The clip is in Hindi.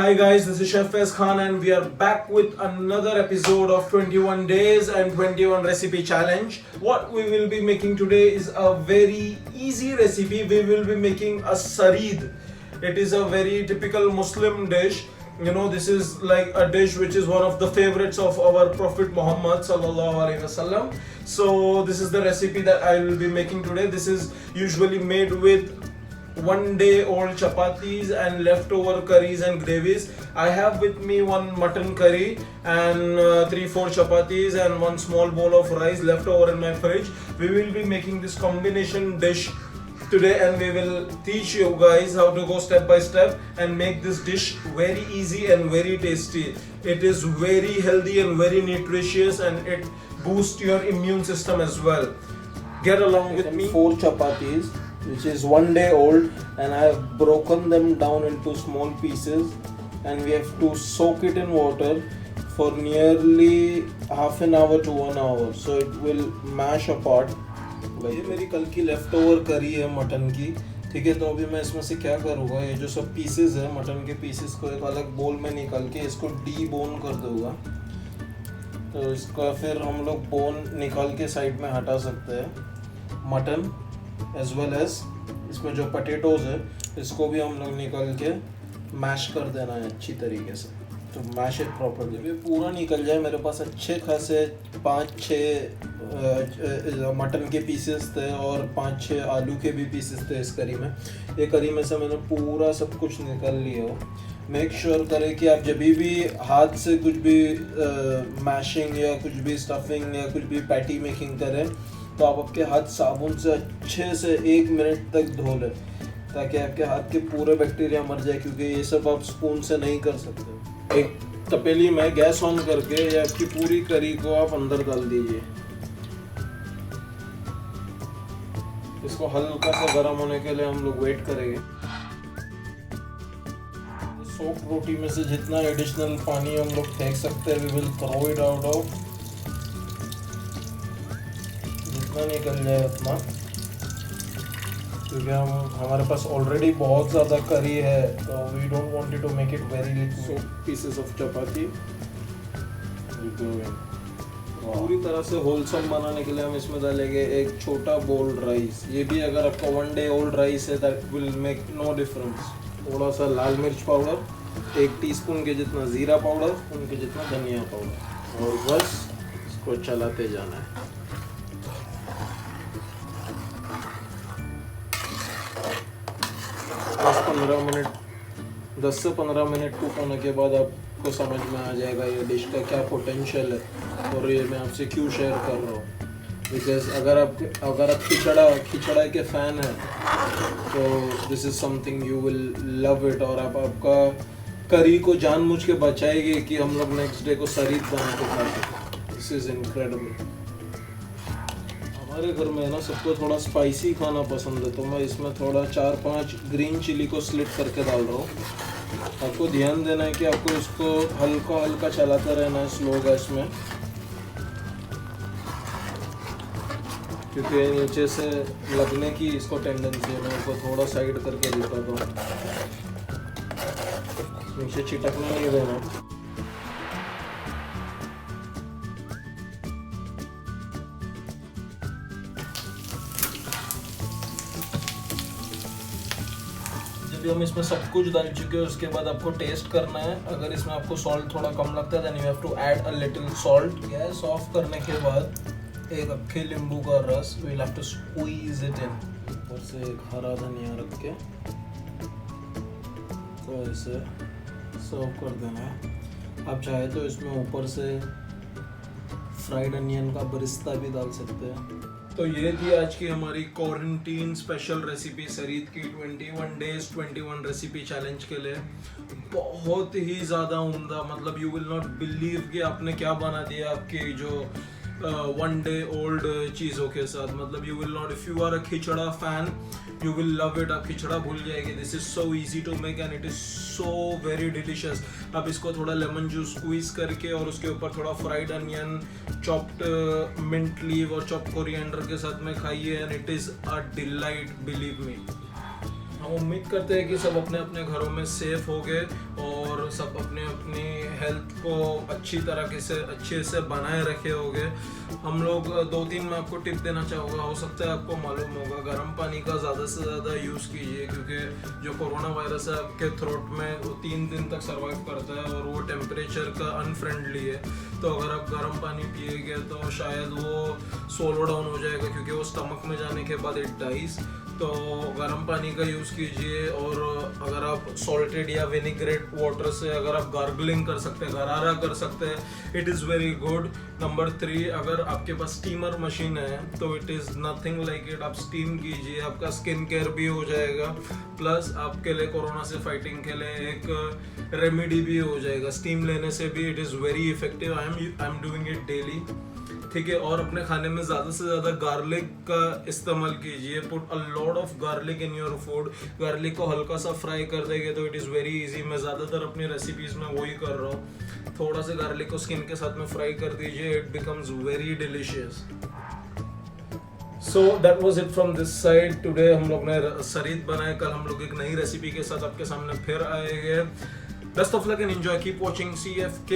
Hi guys, this is Chef Faiz Khan and we are back with another episode of 21 days and 21 recipe challenge. What we will be making today is a very easy recipe. We will be making a Sareed. It is a very typical Muslim dish. You know, this is like a dish which is one of the favorites of our Prophet Muhammad sallallahu alaihi wasallam. So this is the recipe that I will be making today. This is usually made with 1 day old chapatis and leftover curries and gravies. I have with me one mutton curry and 3-4 chapatis and one small bowl of rice left over in my fridge. We will be making this combination dish today and we will teach you guys how to go step by step and make this dish very easy and very tasty. It is very healthy and very nutritious and it boosts your immune system as well. Get along with me. 4 chapatis which is 1 day old and I have broken them down into small pieces and we have to soak it in water for nearly half an hour to 1 hour so it will mash apart. ये मेरी कल की लेफ्ट ओवर करी है मटन की, ठीक है। तो अभी मैं इसमें से क्या करूँगा, ये जो सब पीसेस है मटन के पीसेस को एक अलग बोल में निकाल के इसको डी बोन कर दूँगा। तो इसका फिर हम लोग बोन निकाल के साइड में हटा सकते हैं। मटन एज वेल एज इसमें जो पोटैटोज है इसको भी हम लोग निकाल के मैश कर देना है अच्छी तरीके से। तो मैश इट प्रॉपरली। ये पूरा निकल जाए, मेरे पास अच्छे खासे 5-6 मटन के पीसेस थे और 5-6 आलू के भी पीसेस थे इस करी में। ये करी में से मैंने पूरा सब कुछ निकाल लिया हो। मेक श्योर करें कि आप जब भी हाथ से कुछ भी मैशिंग या कुछ भी स्टफिंग या कुछ भी पैटी मेकिंग करें तो आप आपके हाथ साबुन से अच्छे से 1 मिनट तक धो लें ताकि आपके हाथ के पूरे बैक्टीरिया मर जाए, क्योंकि ये सब आप स्पून से नहीं कर सकते। एक तपेली में गैस ऑन करके या आपकी पूरी करी को आप अंदर डाल दीजिए। इसको हल्का सा गर्म होने के लिए हम लोग वेट करेंगे। सोक्ड रोटी में से जितना एडिशनल पानी हम लोग फेंक सकते हैं we will throw it out of, जितना निकल जाए उतना, क्योंकि हमारे पास ऑलरेडी बहुत ज़्यादा करी है तो we don't want it to make it very little. So pieces of chapati पूरी तरह से होलसम बनाने के लिए हम इसमें डालेंगे एक छोटा बोल राइस। ये भी अगर आपका 1 day old राइस है that will make no difference. थोड़ा सा लाल मिर्च पाउडर, 1 टीस्पून के जितना ज़ीरा पाउडर, उनके जितना धनिया पाउडर, और बस इसको चलाते जाना है। 10 से 15 मिनट कुक होने के बाद आपको समझ में आ जाएगा ये डिश का क्या पोटेंशियल है और ये मैं आपसे क्यों शेयर कर रहा हूँ। बिकॉज अगर आप खिचड़ा के फ़ैन हैं तो this is something you will love it, और आपका करी को जानबूझ के बचाएगी कि हम लोग नेक्स्ट डे को सरीद बना के खा सकें। This is incredible. हमारे घर में है ना सबको थोड़ा स्पाइसी खाना पसंद है तो मैं इसमें थोड़ा 4-5 ग्रीन चिली को स्लिट करके डाल रहा हूँ। आपको ध्यान देना है कि आपको इसको हल्का हल्का चलाते रहना है स्लो गैस में, क्योंकि नीचे से लगने की इसको टेंडेंसी है। मैं इसको थोड़ा साइड करके दिखाता हूँ, नीचे चिटकने नहीं देना। जब हम इसमें सब कुछ डाल चुके हैं उसके बाद आपको टेस्ट करना है। अगर इसमें आपको सॉल्ट थोड़ा कम लगता है then you have to add a little salt. Gas off करने के बाद एक अक्खे नींबू का रस we will have to squeeze it in. ऊपर से एक हरा धनिया रख के तो इसे सर्व कर देना है। आप चाहे तो इसमें ऊपर से फ्राइड अनियन का बरिस्ता भी डाल सकते हैं। तो ये थी आज की हमारी क्वारंटीन स्पेशल रेसिपी सरीद की 21 days 21 रेसिपी चैलेंज के लिए। बहुत ही ज़्यादा उम्दा, मतलब यू विल नॉट बिलीव कि आपने क्या बना दिया आपकी जो 1 day old चीज़ों के साथ। मतलब you will not, if you are a khichda fan you will love it. आप खिचड़ा भूल जाएगी। This is so easy to make and it is so very delicious. आप इसको थोड़ा लेमन जूस स्क्वीज़ करके और उसके ऊपर थोड़ा fried onion, chopped mint leave और चॉप्ड कोरिएंडर के साथ में खाइए and it is a delight, believe me. उम्मीद करते हैं कि सब अपने अपने घरों में सेफ हो गए और सब अपने अपनी हेल्थ को अच्छे से बनाए रखे होंगे। हम लोग 2-3 मैं आपको टिप देना चाहूँगा, हो सकता है आपको मालूम होगा। गर्म पानी का ज़्यादा से ज़्यादा यूज़ कीजिए, क्योंकि जो कोरोना वायरस है आपके थ्रोट में वो 3 दिन तक सर्वाइव करता है और वो टेम्परेचर का अनफ्रेंडली है। तो अगर आप गर्म पानी पिएंगे तो शायद वो सोलो डाउन हो जाएगा, क्योंकि वो स्टमक में जाने के बाद इट डाइज। तो गर्म पानी का यूज़ कीजिए, और अगर आप सॉल्टेड या विनेग्रेट वाटर से अगर आप गार्गलिंग कर सकते हैं, गरारा कर सकते हैं, it is very good. Number 3, अगर आपके पास स्टीमर मशीन है तो it is nothing like it, आप स्टीम कीजिए, आपका स्किन केयर भी हो जाएगा, प्लस आपके लिए कोरोना से फाइटिंग के लिए एक रेमेडी भी हो जाएगा। स्टीम लेने से भी it is very effective. I am doing it daily, ठीक है। और अपने खाने में ज़्यादा से ज़्यादा गार्लिक का इस्तेमाल कीजिए। Put a lot of garlic in your food. Garlic को हल्का सा फ्राई कर देंगे तो इट इज़ वेरी इजी। मैं ज़्यादातर अपनी रेसिपीज़ में वही कर रहा हूँ। थोड़ा सा गार्लिक को स्किन के साथ में फ्राई कर दीजिए, it becomes very delicious. So that was it from this side. Today हम लोग ने सरीद बनाए, कल हम लोग एक नई रेसिपी के साथ आपके सामने फिर आएंगे। Best of luck and enjoy, keep watching CFK।